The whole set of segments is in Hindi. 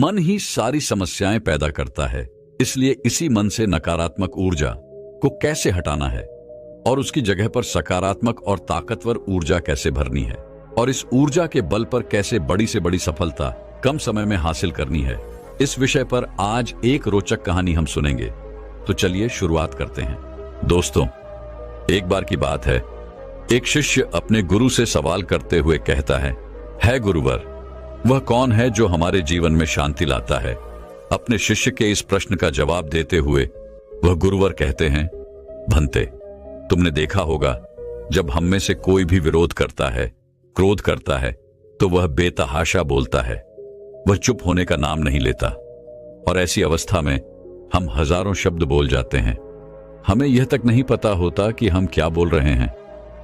मन ही सारी समस्याएं पैदा करता है, इसलिए इसी मन से नकारात्मक ऊर्जा को कैसे हटाना है और उसकी जगह पर सकारात्मक और ताकतवर ऊर्जा कैसे भरनी है और इस ऊर्जा के बल पर कैसे बड़ी से बड़ी सफलता कम समय में हासिल करनी है, इस विषय पर आज एक रोचक कहानी हम सुनेंगे। तो चलिए शुरुआत करते हैं। दोस्तों, एक बार की बात है, एक शिष्य अपने गुरु से सवाल करते हुए कहता है गुरुवर, वह कौन है जो हमारे जीवन में शांति लाता है? अपने शिष्य के इस प्रश्न का जवाब देते हुए वह गुरुवर कहते हैं, भंते, तुमने देखा होगा जब हम में से कोई भी विरोध करता है, क्रोध करता है, तो वह बेतहाशा बोलता है, वह चुप होने का नाम नहीं लेता और ऐसी अवस्था में हम हजारों शब्द बोल जाते हैं। हमें यह तक नहीं पता होता कि हम क्या बोल रहे हैं,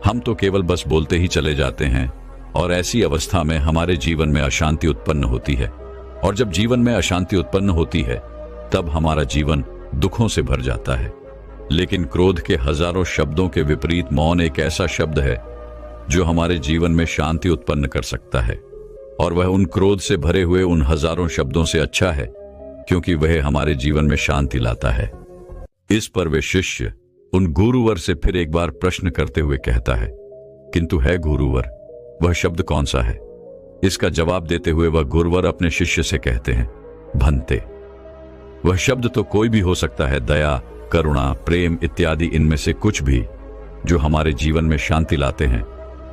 हम तो केवल बस बोलते ही चले जाते हैं और ऐसी अवस्था में हमारे जीवन में अशांति उत्पन्न होती है और जब जीवन में अशांति उत्पन्न होती है तब हमारा जीवन दुखों से भर जाता है। लेकिन क्रोध के हजारों शब्दों के विपरीत मौन एक ऐसा शब्द है जो हमारे जीवन में शांति उत्पन्न कर सकता है और वह उन क्रोध से भरे हुए उन हजारों शब्दों से अच्छा है, क्योंकि वह हमारे जीवन में शांति लाता है। इस पर वे शिष्य उन गुरुवर से फिर एक बार प्रश्न करते हुए कहता है, किंतु गुरुवर, वह शब्द कौन सा है? इसका जवाब देते हुए वह गुरुवर अपने शिष्य से कहते हैं, भंते, वह शब्द तो कोई भी हो सकता है, दया, करुणा, प्रेम इत्यादि, इनमें से कुछ भी जो हमारे जीवन में शांति लाते हैं।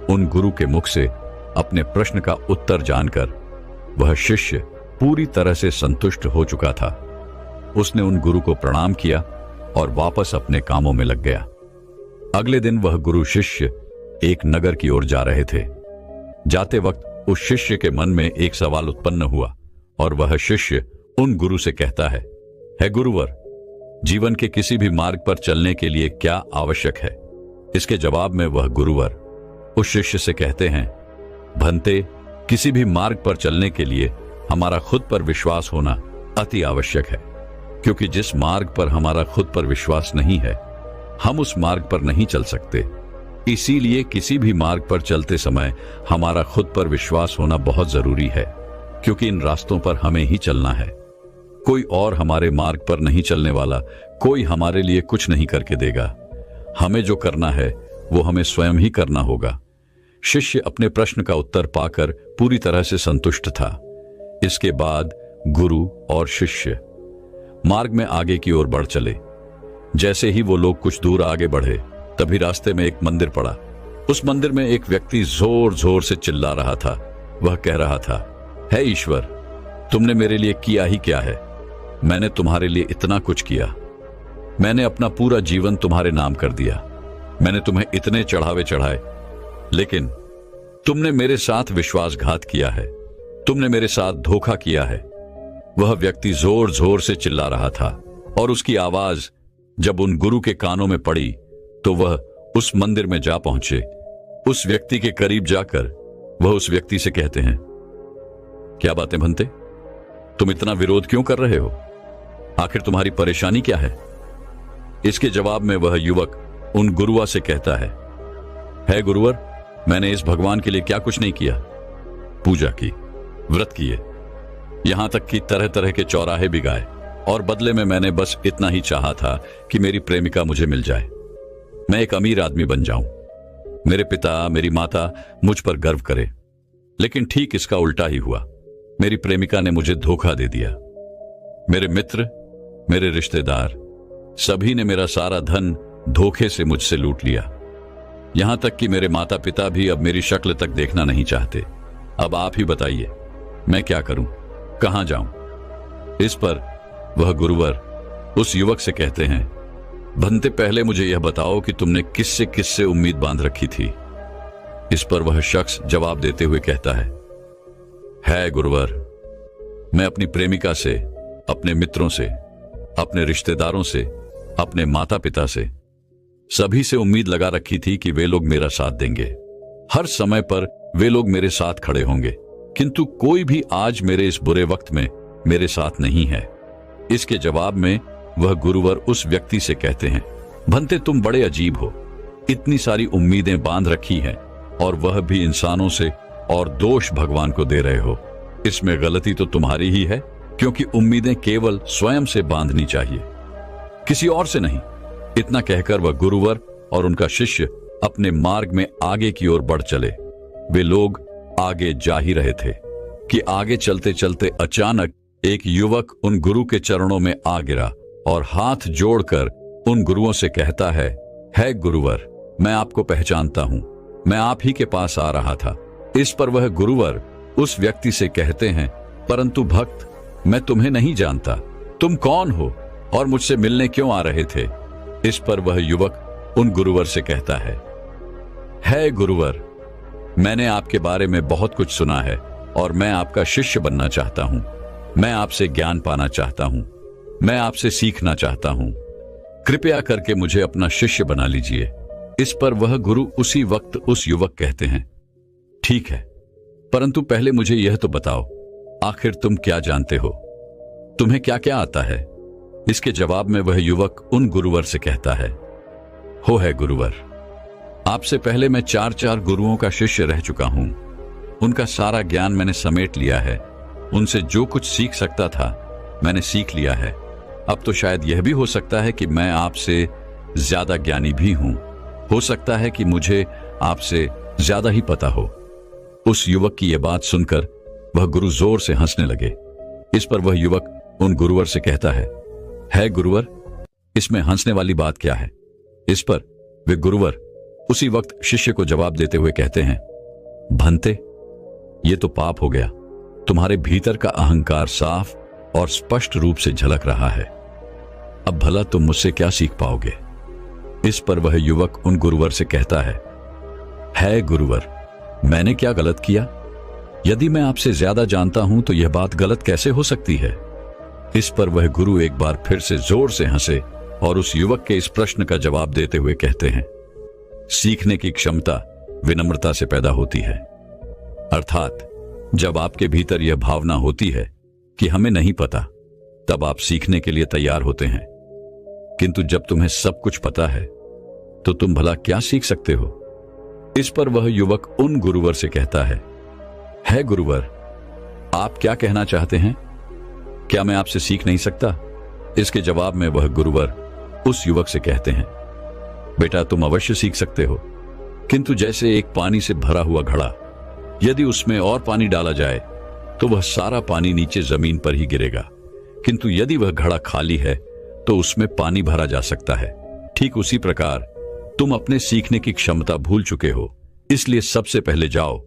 उन गुरु के मुख से अपने प्रश्न का उत्तर जानकर वह शिष्य पूरी तरह से संतुष्ट हो चुका था। उसने उन गुरु को प्रणाम किया और वापस अपने कामों में लग गया। अगले दिन वह गुरु शिष्य एक नगर की ओर जा रहे थे। जाते वक्त उस शिष्य के मन में एक सवाल उत्पन्न हुआ और वह शिष्य उन गुरु से कहता है गुरुवर, जीवन के किसी भी मार्ग पर चलने के लिए क्या आवश्यक है? इसके जवाब में वह गुरुवर उस शिष्य से कहते हैं, भंते, किसी भी मार्ग पर चलने के लिए हमारा खुद पर विश्वास होना अति आवश्यक है, क्योंकि जिस मार्ग पर हमारा खुद पर विश्वास नहीं है, हम उस मार्ग पर नहीं चल सकते। इसीलिए किसी भी मार्ग पर चलते समय हमारा खुद पर विश्वास होना बहुत जरूरी है, क्योंकि इन रास्तों पर हमें ही चलना है। कोई और हमारे मार्ग पर नहीं चलने वाला, कोई हमारे लिए कुछ नहीं करके देगा। हमें जो करना है वो हमें स्वयं ही करना होगा। शिष्य अपने प्रश्न का उत्तर पाकर पूरी तरह से संतुष्ट था। इसके बाद गुरु और शिष्य मार्ग में आगे की ओर बढ़ चले। जैसे ही वो लोग कुछ दूर आगे बढ़े, तभी रास्ते में एक मंदिर पड़ा। उस मंदिर में एक व्यक्ति जोर जोर से चिल्ला रहा था। वह कह रहा था, हे ईश्वर, तुमने मेरे लिए किया ही क्या है? मैंने तुम्हारे लिए इतना कुछ किया। मैंने अपना पूरा जीवन तुम्हारे नाम कर दिया। मैंने तुम्हें इतने चढ़ावे चढ़ाए, लेकिन तुमने मेरे साथ विश्वासघात किया है, तुमने मेरे साथ धोखा किया है। वह व्यक्ति जोर जोर से चिल्ला रहा था और उसकी आवाज जब उन गुरु के कानों में पड़ी तो वह उस मंदिर में जा पहुंचे। उस व्यक्ति के करीब जाकर वह उस व्यक्ति से कहते हैं, क्या बातें भंते, तुम इतना विरोध क्यों कर रहे हो? आखिर तुम्हारी परेशानी क्या है? इसके जवाब में वह युवक उन गुरुआ से कहता है गुरुवर, मैंने इस भगवान के लिए क्या कुछ नहीं किया। पूजा की, व्रत किए, यहां तक कि तरह तरह के चौराहे भी गाए और बदले में मैंने बस इतना ही चाहा था कि मेरी प्रेमिका मुझे मिल जाए, मैं एक अमीर आदमी बन जाऊं, मेरे पिता, मेरी माता मुझ पर गर्व करे। लेकिन ठीक इसका उल्टा ही हुआ। मेरी प्रेमिका ने मुझे धोखा दे दिया। मेरे मित्र, मेरे रिश्तेदार, सभी ने मेरा सारा धन धोखे से मुझसे लूट लिया। यहां तक कि मेरे माता पिता भी अब मेरी शक्ल तक देखना नहीं चाहते। अब आप ही बताइए, मैं क्या करूं, कहां जाऊं? इस पर वह गुरुवर उस युवक से कहते हैं, भंते, पहले मुझे यह बताओ कि तुमने किससे किससे उम्मीद बांध रखी थी। इस पर वह शख्स जवाब देते हुए कहता है गुरुवर, मैं अपनी प्रेमिका से, अपने मित्रों से, अपने रिश्तेदारों से, अपने माता पिता से, सभी से उम्मीद लगा रखी थी कि वे लोग मेरा साथ देंगे। हर समय पर वे लोग मेरे साथ खड़े होंगे, किंतु कोई भी आज मेरे इस बुरे वक्त में मेरे साथ नहीं है। इसके जवाब में वह गुरुवर उस व्यक्ति से कहते हैं, भंते, तुम बड़े अजीब हो। इतनी सारी उम्मीदें बांध रखी हैं और वह भी इंसानों से, और दोष भगवान को दे रहे हो। इसमें गलती तो तुम्हारी ही है। क्योंकि उम्मीदें केवल स्वयं से बांधनी चाहिए, किसी और से नहीं। इतना कहकर वह गुरुवर और उनका शिष्य अपने मार्ग में आगे की ओर बढ़ चले। वे लोग आगे जा ही रहे थे कि आगे चलते चलते अचानक एक युवक उन गुरु के चरणों में आ गिरा और हाथ जोड़कर उन गुरुओं से कहता है गुरुवर, मैं आपको पहचानता हूं, मैं आप ही के पास आ रहा था। इस पर वह गुरुवर उस व्यक्ति से कहते हैं, परंतु भक्त, मैं तुम्हें नहीं जानता, तुम कौन हो और मुझसे मिलने क्यों आ रहे थे? इस पर वह युवक उन गुरुवर से कहता है गुरुवर, मैंने आपके बारे में बहुत कुछ सुना है और मैं आपका शिष्य बनना चाहता हूं। मैं आपसे ज्ञान पाना चाहता हूं, मैं आपसे सीखना चाहता हूं, कृपया करके मुझे अपना शिष्य बना लीजिए। इस पर वह गुरु उसी वक्त उस युवक कहते हैं, ठीक है, परंतु पहले मुझे यह तो बताओ, आखिर तुम क्या जानते हो, तुम्हें क्या क्या आता है? इसके जवाब में वह युवक उन गुरुवर से कहता है गुरुवर, आपसे पहले मैं 4 गुरुओं का शिष्य रह चुका हूं। उनका सारा ज्ञान मैंने समेट लिया है। उनसे जो कुछ सीख सकता था मैंने सीख लिया है। अब तो शायद यह भी हो सकता है कि मैं आपसे ज्यादा ज्ञानी भी हूं। हो सकता है कि मुझे आपसे ज्यादा ही पता हो। उस युवक की यह बात सुनकर वह गुरु जोर से हंसने लगे। इस पर वह युवक उन गुरुवर से कहता है गुरुवर, इसमें हंसने वाली बात क्या है? इस पर वे गुरुवर उसी वक्त शिष्य को जवाब देते हुए कहते हैं, भंते, ये तो पाप हो गया। तुम्हारे भीतर का अहंकार साफ और स्पष्ट रूप से झलक रहा है। अब भला तुम मुझसे क्या सीख पाओगे? इस पर वह युवक उन गुरुवर से कहता है गुरुवर, मैंने क्या गलत किया? यदि मैं आपसे ज्यादा जानता हूं तो यह बात गलत कैसे हो सकती है? इस पर वह गुरु एक बार फिर से जोर से हंसे और उस युवक के इस प्रश्न का जवाब देते हुए कहते हैं, सीखने की क्षमता विनम्रता से पैदा होती है। अर्थात जब आपके भीतर यह भावना होती है कि हमें नहीं पता, तब आप सीखने के लिए तैयार होते हैं। किंतु जब तुम्हें सब कुछ पता है तो तुम भला क्या सीख सकते हो? इस पर वह युवक उन गुरुवर से कहता है गुरुवर, आप क्या कहना चाहते हैं? क्या मैं आपसे सीख नहीं सकता? इसके जवाब में वह गुरुवर उस युवक से कहते हैं, बेटा, तुम अवश्य सीख सकते हो, किंतु जैसे एक पानी से भरा हुआ घड़ा, यदि उसमें और पानी डाला जाए तो वह सारा पानी नीचे जमीन पर ही गिरेगा। किंतु यदि वह घड़ा खाली है तो उसमें पानी भरा जा सकता है। ठीक उसी प्रकार तुम अपने सीखने की क्षमता भूल चुके हो, इसलिए सबसे पहले जाओ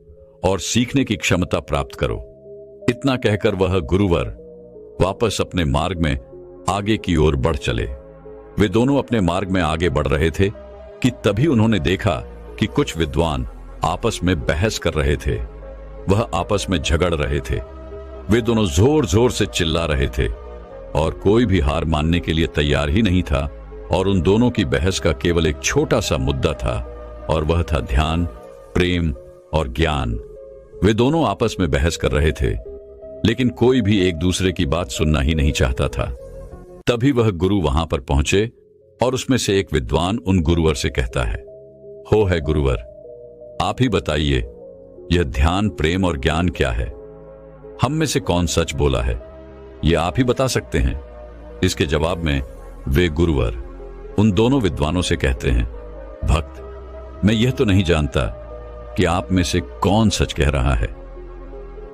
और सीखने की क्षमता प्राप्त करो। इतना कहकर वह गुरुवर वापस अपने मार्ग में आगे की ओर बढ़ चले। वे दोनों अपने मार्ग में आगे बढ़ रहे थे कि तभी उन्होंने देखा कि कुछ विद्वान आपस में बहस कर रहे थे। वह आपस में झगड़ रहे थे। वे दोनों जोर जोर से चिल्ला रहे थे और कोई भी हार मानने के लिए तैयार ही नहीं था। और उन दोनों की बहस का केवल एक छोटा सा मुद्दा था और वह था ध्यान, प्रेम और ज्ञान। वे दोनों आपस में बहस कर रहे थे, लेकिन कोई भी एक दूसरे की बात सुनना ही नहीं चाहता था। तभी वह गुरु वहां पर पहुंचे और उसमें से एक विद्वान उन गुरुवर से कहता है गुरुवर, आप ही बताइए, यह ध्यान, प्रेम और ज्ञान क्या है? हम में से कौन सच बोला है, यह आप ही बता सकते हैं। इसके जवाब में वे गुरुवर उन दोनों विद्वानों से कहते हैं, भक्त, मैं यह तो नहीं जानता कि आप में से कौन सच कह रहा है।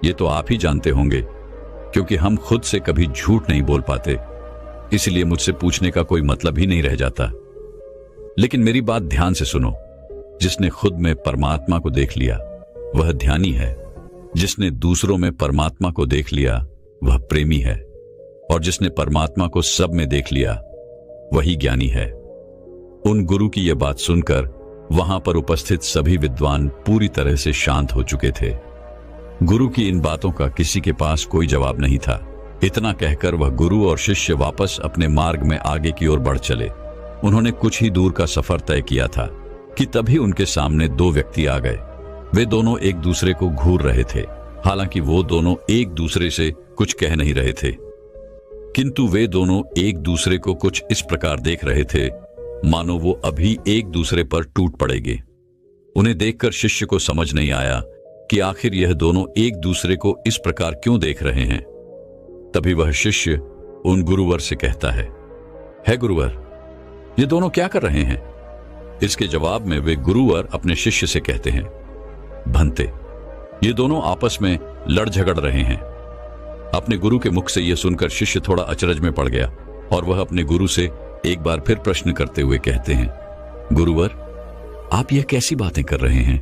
ये तो आप ही जानते होंगे, क्योंकि हम खुद से कभी झूठ नहीं बोल पाते, इसलिए मुझसे पूछने का कोई मतलब ही नहीं रह जाता। लेकिन मेरी बात ध्यान से सुनो। जिसने खुद में परमात्मा को देख लिया वह ध्यानी है। जिसने दूसरों में परमात्मा को देख लिया वह प्रेमी है। और जिसने परमात्मा को सब में देख लिया वही ज्ञानी है। उन गुरु की यह बात सुनकर वहां पर उपस्थित सभी विद्वान पूरी तरह से शांत हो चुके थे। गुरु की इन बातों का किसी के पास कोई जवाब नहीं था। इतना कहकर वह गुरु और शिष्य वापस अपने मार्ग में आगे की ओर बढ़ चले। उन्होंने कुछ ही दूर का सफर तय किया था कि तभी उनके सामने दो व्यक्ति आ गए। वे दोनों एक दूसरे को घूर रहे थे। हालांकि वो दोनों एक दूसरे से कुछ कह नहीं रहे थे, किंतु वे दोनों एक दूसरे को कुछ इस प्रकार देख रहे थे मानो वो अभी एक दूसरे पर टूट पड़ेंगे। उन्हें देखकर शिष्य को समझ नहीं आया कि आखिर यह दोनों एक दूसरे को इस प्रकार क्यों देख रहे हैं। तभी वह शिष्य उन गुरुवर से कहता है गुरुवर, ये दोनों क्या कर रहे हैं? इसके जवाब में वे गुरुवर अपने शिष्य से कहते हैं, भंते, ये दोनों आपस में लड़ झगड़ रहे हैं। अपने गुरु के मुख से यह सुनकर शिष्य थोड़ा अचरज में पड़ गया और वह अपने गुरु से एक बार फिर प्रश्न करते हुए कहते हैं, गुरुवर, आप यह कैसी बातें कर रहे हैं?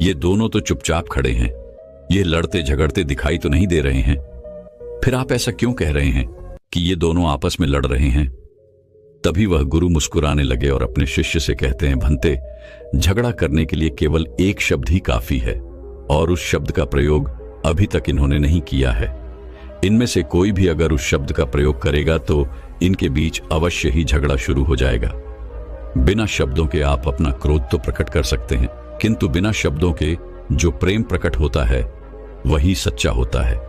ये दोनों तो चुपचाप खड़े हैं, ये लड़ते झगड़ते दिखाई तो नहीं दे रहे हैं, फिर आप ऐसा क्यों कह रहे हैं कि ये दोनों आपस में लड़ रहे हैं? तभी वह गुरु मुस्कुराने लगे और अपने शिष्य से कहते हैं, भंते, झगड़ा करने के लिए केवल एक शब्द ही काफी है और उस शब्द का प्रयोग अभी तक इन्होंने नहीं किया है। इनमें से कोई भी अगर उस शब्द का प्रयोग करेगा तो इनके बीच अवश्य ही झगड़ा शुरू हो जाएगा। बिना शब्दों के आप अपना क्रोध तो प्रकट कर सकते हैं, किंतु बिना शब्दों के जो प्रेम प्रकट होता है वही सच्चा होता है।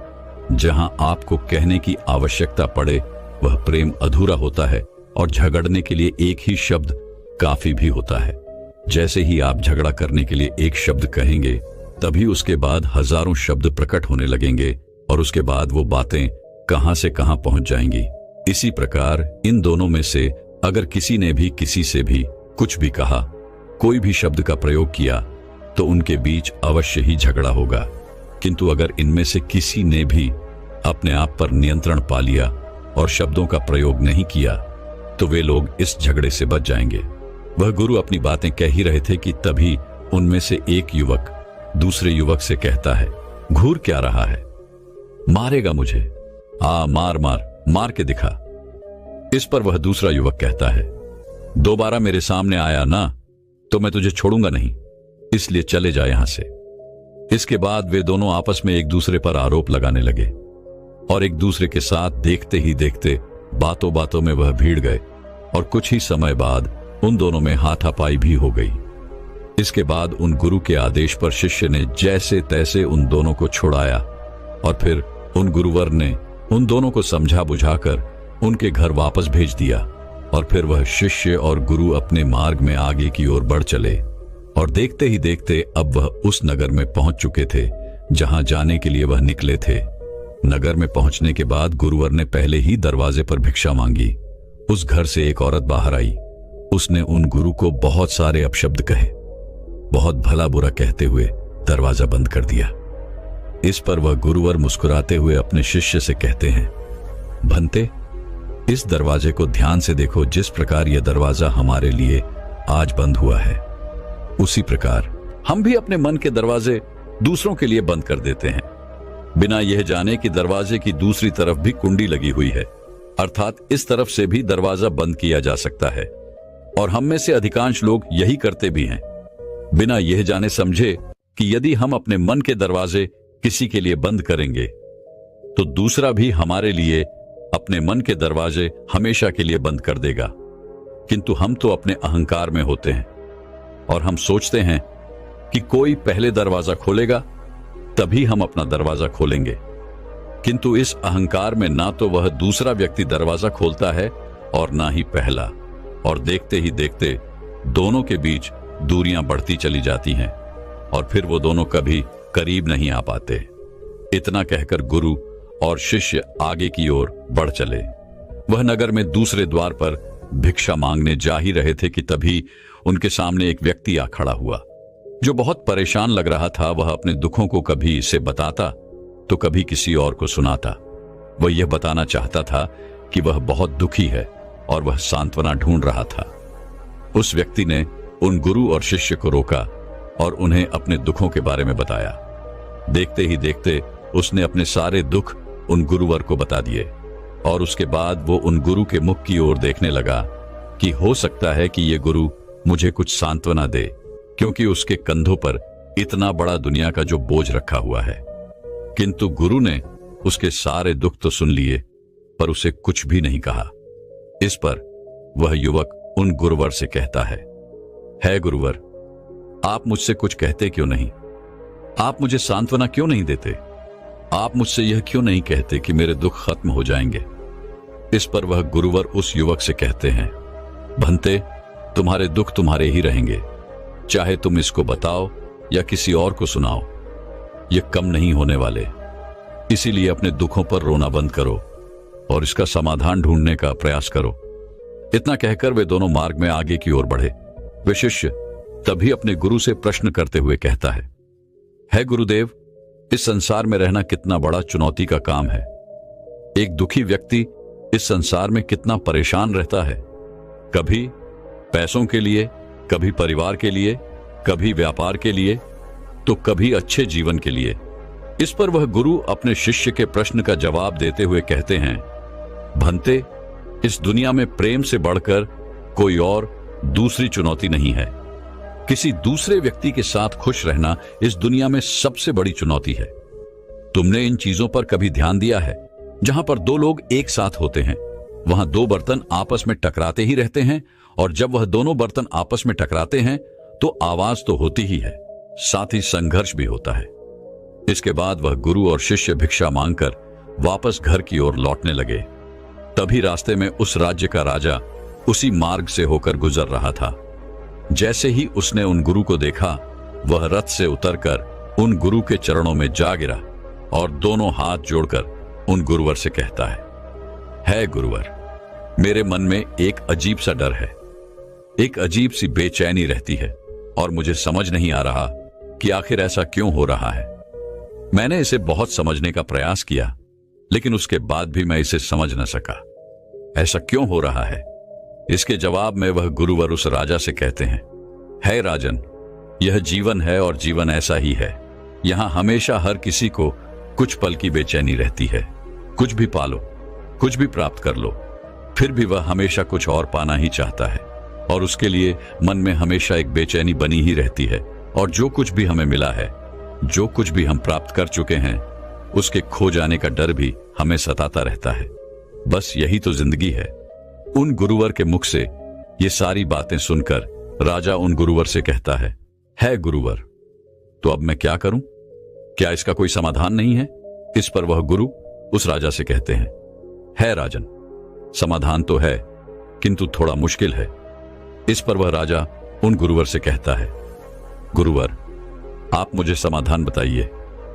जहां आपको कहने की आवश्यकता पड़े वह प्रेम अधूरा होता है और झगड़ने के लिए एक ही शब्द काफी भी होता है। जैसे ही आप झगड़ा करने के लिए एक शब्द कहेंगे तभी उसके बाद हजारों शब्द प्रकट होने लगेंगे और उसके बाद वो बातें कहां से कहां पहुंच जाएंगी। इसी प्रकार इन दोनों में से अगर किसी ने भी किसी से भी कुछ भी कहा, कोई भी शब्द का प्रयोग किया तो उनके बीच अवश्य ही झगड़ा होगा। किंतु अगर इनमें से किसी ने भी अपने आप पर नियंत्रण पा लिया और शब्दों का प्रयोग नहीं किया तो वे लोग इस झगड़े से बच जाएंगे। वह गुरु अपनी बातें कह ही रहे थे कि तभी उनमें से एक युवक दूसरे युवक से कहता है, घूर क्या रहा है? मारेगा मुझे? मार मार, मार के दिखा। इस पर वह दूसरा युवक कहता है, दोबारा मेरे सामने आया ना तो मैं तुझे छोड़ूंगा नहीं, इसलिए चले जा यहां से। इसके बाद वे दोनों आपस में एक दूसरे पर आरोप लगाने लगे और एक दूसरे के साथ देखते ही देखते बातों बातों में वह भीड़ गए और कुछ ही समय बाद उन दोनों में हाथापाई भी हो गई। इसके बाद उन गुरु के आदेश पर शिष्य ने जैसे तैसे उन दोनों को छुड़ाया और फिर उन गुरुवर ने उन दोनों को समझा बुझाकर उनके घर वापस भेज दिया और फिर वह शिष्य और गुरु अपने मार्ग में आगे की ओर बढ़ चले और देखते ही देखते अब वह उस नगर में पहुंच चुके थे जहां जाने के लिए वह निकले थे। नगर में पहुंचने के बाद गुरुवर ने पहले ही दरवाजे पर भिक्षा मांगी। उस घर से एक औरत बाहर आई। उसने उन गुरु को बहुत सारे अपशब्द कहे, बहुत भला बुरा कहते हुए दरवाजा बंद कर दिया। इस पर वह गुरुवर मुस्कुराते हुए अपने शिष्य से कहते हैं, भंते, इस दरवाजे को ध्यान से देखो। जिस प्रकार यह दरवाजा हमारे लिए आज बंद हुआ है, उसी प्रकार हम भी अपने मन के दरवाजे दूसरों के लिए बंद कर देते हैं, बिना यह जाने कि दरवाजे की दूसरी तरफ भी कुंडी लगी हुई है, अर्थात इस तरफ से भी दरवाजा बंद किया जा सकता है। और हम में से अधिकांश लोग यही करते भी हैं, बिना यह जाने समझे कि यदि हम अपने मन के दरवाजे किसी के लिए बंद करेंगे तो दूसरा भी हमारे लिए अपने मन के दरवाजे हमेशा के लिए बंद कर देगा। किंतु हम तो अपने अहंकार में होते हैं और हम सोचते हैं कि कोई पहले दरवाजा खोलेगा तभी हम अपना दरवाजा खोलेंगे। किंतु इस अहंकार में ना तो वह दूसरा व्यक्ति दरवाजा खोलता है और ना ही पहला, और देखते ही देखते दोनों के बीच दूरियां बढ़ती चली जाती हैं और फिर वो दोनों कभी करीब नहीं आ पाते। इतना कहकर गुरु और शिष्य आगे की ओर बढ़ चले। वह नगर में दूसरे द्वार पर भिक्षा मांगने जा ही रहे थे कि तभी उनके सामने एक व्यक्ति आ खड़ा हुआ जो बहुत परेशान लग रहा था। वह अपने दुखों को कभी इसे बताता तो कभी किसी और को सुनाता। वह यह बताना चाहता था कि वह बहुत दुखी है और वह सांत्वना ढूंढ रहा था। उस व्यक्ति ने उन गुरु और शिष्य को रोका और उन्हें अपने दुखों के बारे में बताया। देखते ही देखते उसने अपने सारे दुख उन गुरुवर को बता दिए और उसके बाद वो उन गुरु के मुख की ओर देखने लगा कि हो सकता है कि ये गुरु मुझे कुछ सांत्वना दे, क्योंकि उसके कंधों पर इतना बड़ा दुनिया का जो बोझ रखा हुआ है। किंतु गुरु ने उसके सारे दुख तो सुन लिए पर उसे कुछ भी नहीं कहा। इस पर वह युवक उन गुरुवर से कहता है गुरुवर, आप मुझसे कुछ कहते क्यों नहीं? आप मुझे सांत्वना क्यों नहीं देते? आप मुझसे यह क्यों नहीं कहते कि मेरे दुख खत्म हो जाएंगे? इस पर वह गुरुवर उस युवक से कहते हैं, भंते, तुम्हारे दुख तुम्हारे ही रहेंगे, चाहे तुम इसको बताओ या किसी और को सुनाओ, ये कम नहीं होने वाले। इसीलिए अपने दुखों पर रोना बंद करो और इसका समाधान ढूंढने का प्रयास करो। इतना कहकर वे दोनों मार्ग में आगे की ओर बढ़े। वे शिष्य तभी अपने गुरु से प्रश्न करते हुए कहता है गुरुदेव, इस संसार में रहना कितना बड़ा चुनौती का काम है। एक दुखी व्यक्ति इस संसार में कितना परेशान रहता है, कभी पैसों के लिए, कभी परिवार के लिए, कभी व्यापार के लिए, तो कभी अच्छे जीवन के लिए। इस पर वह गुरु अपने शिष्य के प्रश्न का जवाब देते हुए कहते हैं, भंते, इस दुनिया में प्रेम से बढ़कर कोई और दूसरी चुनौती नहीं है। किसी दूसरे व्यक्ति के साथ खुश रहना इस दुनिया में सबसे बड़ी चुनौती है। तुमने इन चीजों पर कभी ध्यान दिया है? जहां पर दो लोग एक साथ होते हैं, वहां दो बर्तन आपस में टकराते ही रहते हैं, और जब वह दोनों बर्तन आपस में टकराते हैं तो आवाज तो होती ही है, साथ ही संघर्ष भी होता है। इसके बाद वह गुरु और शिष्य भिक्षा मांगकर वापस घर की ओर लौटने लगे। तभी रास्ते में उस राज्य का राजा उसी मार्ग से होकर गुजर रहा था। जैसे ही उसने उन गुरु को देखा, वह रथ से उतरकर उन गुरु के चरणों में जा गिरा और दोनों हाथ जोड़कर उन गुरुवर से कहता है गुरुवर, मेरे मन में एक अजीब सा डर है, एक अजीब सी बेचैनी रहती है और मुझे समझ नहीं आ रहा कि आखिर ऐसा क्यों हो रहा है। मैंने इसे बहुत समझने का प्रयास किया, लेकिन उसके बाद भी मैं इसे समझ न सका। ऐसा क्यों हो रहा है? इसके जवाब में वह गुरुवर उस राजा से कहते हैं, राजन, यह जीवन है और जीवन ऐसा ही है। यहां हमेशा हर किसी को कुछ पल की बेचैनी रहती है। कुछ भी पालो, कुछ भी प्राप्त कर लो, फिर भी वह हमेशा कुछ और पाना ही चाहता है, और उसके लिए मन में हमेशा एक बेचैनी बनी ही रहती है। और जो कुछ भी हमें मिला है, जो कुछ भी हम प्राप्त कर चुके हैं, उसके खो जाने का डर भी हमें सताता रहता है। बस यही तो जिंदगी है। उन गुरुवर के मुख से ये सारी बातें सुनकर राजा उन गुरुवर से कहता है गुरुवर, तो अब मैं क्या करूं? क्या इसका कोई समाधान नहीं है? इस पर वह गुरु उस राजा से कहते हैं, राजन, समाधान तो है, किंतु थोड़ा मुश्किल है। इस पर वह राजा उन गुरुवर से कहता है, गुरुवर, आप मुझे समाधान बताइए।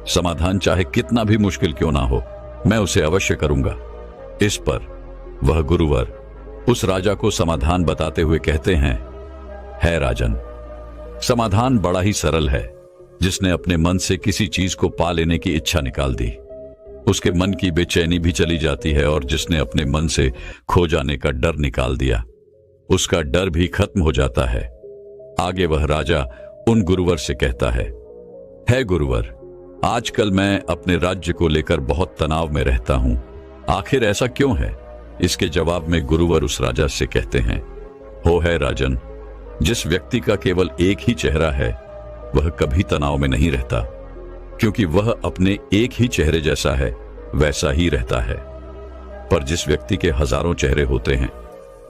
समाधान चाहे कितना भी मुश्किल क्यों ना हो, मैं उसे अवश्य करूंगा। इस पर वह गुरुवर उस राजा को समाधान बताते हुए कहते हैं, राजन, समाधान बड़ा ही सरल है। जिसने अपने मन से किसी चीज को पा लेने की इच्छा निकाल दी, उसके मन की बेचैनी भी चली जाती है, और जिसने अपने मन से खो जाने का डर निकाल दिया, उसका डर भी खत्म हो जाता है। आगे वह राजा उन गुरुवर से कहता है गुरुवर, आजकल मैं अपने राज्य को लेकर बहुत तनाव में रहता हूं। आखिर ऐसा क्यों है? इसके जवाब में गुरुवर उस राजा से कहते हैं, राजन, जिस व्यक्ति का केवल एक ही चेहरा है, वह कभी तनाव में नहीं रहता, क्योंकि वह अपने एक ही चेहरे जैसा है वैसा ही रहता है। पर जिस व्यक्ति के हजारों चेहरे होते हैं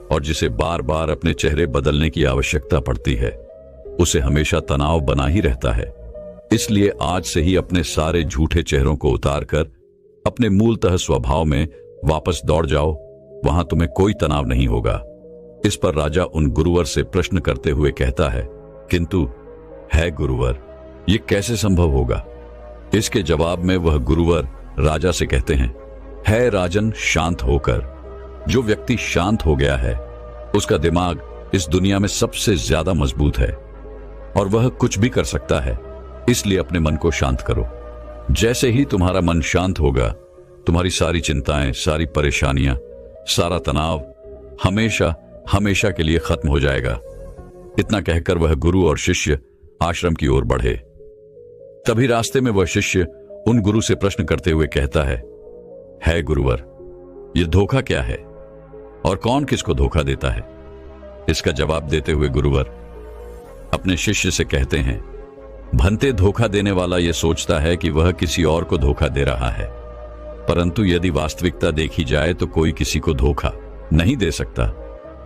और जिसे बार बार अपने चेहरे बदलने की आवश्यकता पड़ती है, उसे हमेशा तनाव बना ही रहता है। इसलिए आज से ही अपने सारे झूठे चेहरों को उतारकर अपने मूलतः स्वभाव में वापस दौड़ जाओ, वहां तुम्हें कोई तनाव नहीं होगा। इस पर राजा उन गुरुवर से प्रश्न करते हुए कहता है, किंतु गुरुवर, ये कैसे संभव होगा? इसके जवाब में वह गुरुवर राजा से कहते हैं, राजन, शांत होकर। जो व्यक्ति शांत हो गया है, उसका दिमाग इस दुनिया में सबसे ज्यादा मजबूत है और वह कुछ भी कर सकता है। इसलिए अपने मन को शांत करो। जैसे ही तुम्हारा मन शांत होगा, तुम्हारी सारी चिंताएं, सारी परेशानियां, सारा तनाव हमेशा हमेशा के लिए खत्म हो जाएगा। इतना कहकर वह गुरु और शिष्य आश्रम की ओर बढ़े। तभी रास्ते में वह शिष्य उन गुरु से प्रश्न करते हुए कहता है गुरुवर, यह धोखा क्या है और कौन किसको धोखा देता है? इसका जवाब देते हुए गुरुवर अपने शिष्य से कहते हैं, भंते, धोखा देने वाला यह सोचता है कि वह किसी और को धोखा दे रहा है, परंतु यदि वास्तविकता देखी जाए तो कोई किसी को धोखा नहीं दे सकता।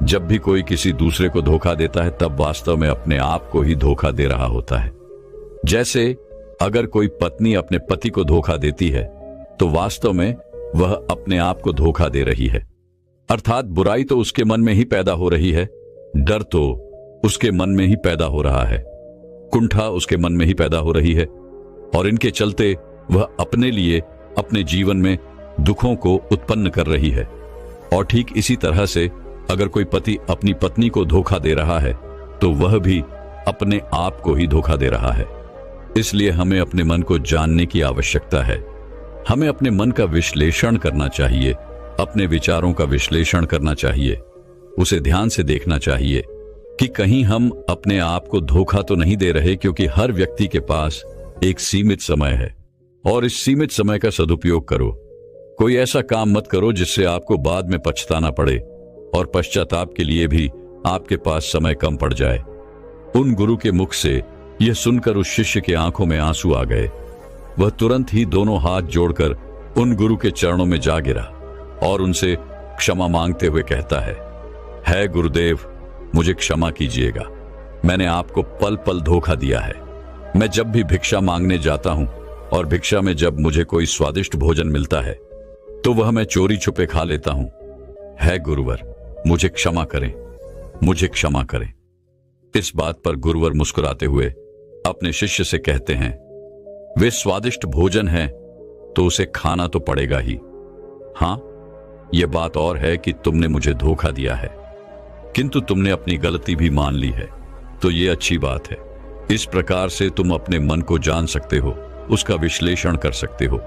जब भी कोई किसी दूसरे को धोखा देता है, तब वास्तव में अपने आप को ही धोखा दे रहा होता है। जैसे अगर कोई पत्नी अपने पति को धोखा देती है, तो वास्तव में वह अपने आप को धोखा दे रही है। अर्थात बुराई तो उसके मन में ही पैदा हो रही है, डर तो उसके मन में ही पैदा हो रहा है, कुंठा उसके मन में ही पैदा हो रही है, और इनके चलते वह अपने लिए अपने जीवन में दुखों को उत्पन्न कर रही है। और ठीक इसी तरह से अगर कोई पति अपनी पत्नी को धोखा दे रहा है तो वह भी अपने आप को ही धोखा दे रहा है। इसलिए हमें अपने मन को जानने की आवश्यकता है। हमें अपने मन का विश्लेषण करना चाहिए, अपने विचारों का विश्लेषण करना चाहिए, उसे ध्यान से देखना चाहिए कि कहीं हम अपने आप को धोखा तो नहीं दे रहे, क्योंकि हर व्यक्ति के पास एक सीमित समय है और इस सीमित समय का सदुपयोग करो। कोई ऐसा काम मत करो जिससे आपको बाद में पछताना पड़े और पश्चाताप के लिए भी आपके पास समय कम पड़ जाए। उन गुरु के मुख से यह सुनकर उस शिष्य के आंखों में आंसू आ गए। वह तुरंत ही दोनों हाथ जोड़कर उन गुरु के चरणों में जा गिरा और उनसे क्षमा मांगते हुए कहता है गुरुदेव, मुझे क्षमा कीजिएगा। मैंने आपको पल पल धोखा दिया है। मैं जब भी भिक्षा मांगने जाता हूं और भिक्षा में जब मुझे कोई स्वादिष्ट भोजन मिलता है तो वह मैं चोरी छुपे खा लेता हूं। है गुरुवर, मुझे क्षमा करें, मुझे क्षमा करें। इस बात पर गुरुवर मुस्कुराते हुए अपने शिष्य से कहते हैं, वे स्वादिष्ट भोजन है तो उसे खाना तो पड़ेगा ही। हां, यह बात और है कि तुमने मुझे धोखा दिया है, किंतु तुमने अपनी गलती भी मान ली है, तो यह अच्छी बात है। इस प्रकार से तुम अपने मन को जान सकते हो, उसका विश्लेषण कर सकते हो।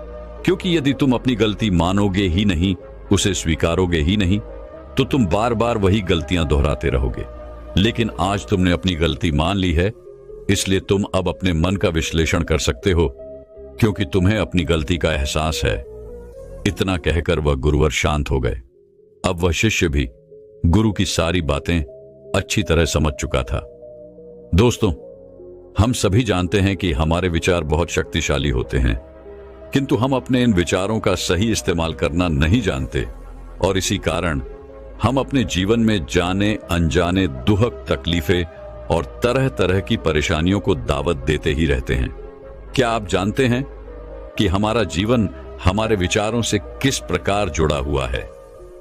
क्योंकि यदि तुम अपनी गलती मानोगे ही नहीं, उसे स्वीकारोगे ही नहीं, तो तुम बार बार वही गलतियां दोहराते रहोगे। लेकिन आज तुमने अपनी गलती मान ली है, इसलिए तुम अब अपने मन का विश्लेषण कर सकते हो, क्योंकि तुम्हें अपनी गलती का एहसास है। इतना कहकर वह गुरुवर शांत हो गए। अब वह शिष्य भी गुरु की सारी बातें अच्छी तरह समझ चुका था। दोस्तों, हम सभी जानते हैं कि हमारे विचार बहुत शक्तिशाली होते हैं, किंतु हम अपने इन विचारों का सही इस्तेमाल करना नहीं जानते और इसी कारण हम अपने जीवन में जाने अनजाने दुख तकलीफें और तरह तरह की परेशानियों को दावत देते ही रहते हैं। क्या आप जानते हैं कि हमारा जीवन हमारे विचारों से किस प्रकार जुड़ा हुआ है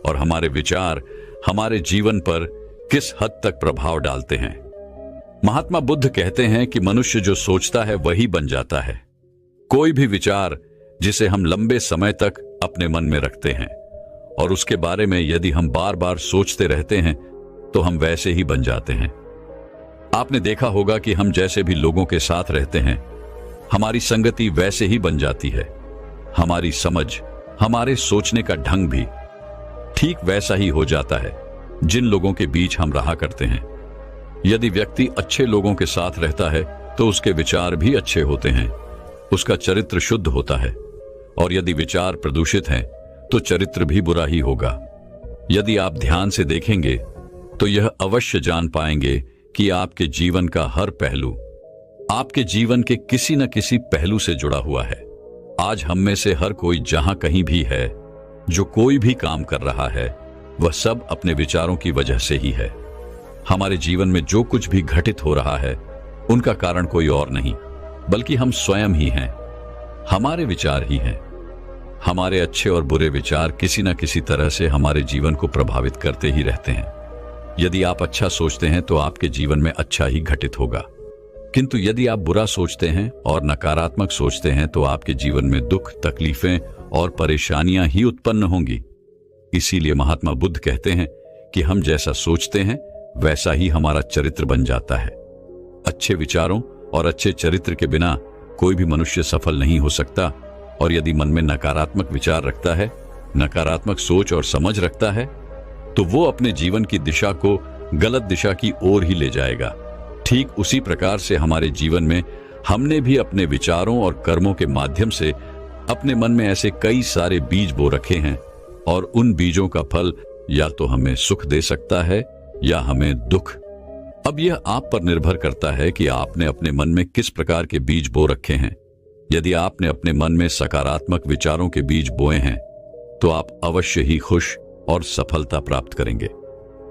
और हमारे विचार हमारे जीवन पर किस हद तक प्रभाव डालते हैं? महात्मा बुद्ध कहते हैं कि मनुष्य जो सोचता है वही बन जाता है। कोई भी विचार जिसे हम लंबे समय तक अपने मन में रखते हैं और उसके बारे में यदि हम बार बार सोचते रहते हैं तो हम वैसे ही बन जाते हैं। आपने देखा होगा कि हम जैसे भी लोगों के साथ रहते हैं, हमारी संगति वैसे ही बन जाती है। हमारी समझ, हमारे सोचने का ढंग भी ठीक वैसा ही हो जाता है जिन लोगों के बीच हम रहा करते हैं। यदि व्यक्ति अच्छे लोगों के साथ रहता है तो उसके विचार भी अच्छे होते हैं, उसका चरित्र शुद्ध होता है, और यदि विचार प्रदूषित हैं तो चरित्र भी बुरा ही होगा। यदि आप ध्यान से देखेंगे तो यह अवश्य जान पाएंगे कि आपके जीवन का हर पहलू आपके जीवन के किसी न किसी पहलू से जुड़ा हुआ है। आज हम में से हर कोई जहां कहीं भी है, जो कोई भी काम कर रहा है, वह सब अपने विचारों की वजह से ही है। हमारे जीवन में जो कुछ भी घटित हो रहा है उनका कारण कोई और नहीं बल्कि हम स्वयं ही हैं। हमारे विचार ही हैं। हमारे अच्छे और बुरे विचार किसी न किसी तरह से हमारे जीवन को प्रभावित करते ही रहते हैं। यदि आप अच्छा सोचते हैं तो आपके जीवन में अच्छा ही घटित होगा, किंतु यदि आप बुरा सोचते हैं और नकारात्मक सोचते हैं तो आपके जीवन में दुख, तकलीफें और परेशानियां ही उत्पन्न होंगी। इसीलिए महात्मा बुद्ध कहते हैं कि हम जैसा सोचते हैं वैसा ही हमारा चरित्र बन जाता है। अच्छे विचारों और अच्छे चरित्र के बिना कोई भी मनुष्य सफल नहीं हो सकता, और यदि मन में नकारात्मक विचार रखता है, नकारात्मक सोच और समझ रखता है, तो वो अपने जीवन की दिशा को गलत दिशा की ओर ही ले जाएगा। ठीक उसी प्रकार से हमारे जीवन में हमने भी अपने विचारों और कर्मों के माध्यम से अपने मन में ऐसे कई सारे बीज बो रखे हैं, और उन बीजों का फल या तो हमें सुख दे सकता है या हमें दुख। अब यह आप पर निर्भर करता है कि आपने अपने मन में किस प्रकार के बीज बो रखे हैं। यदि आपने अपने मन में सकारात्मक विचारों के बीज बोए हैं तो आप अवश्य ही खुश और सफलता प्राप्त करेंगे।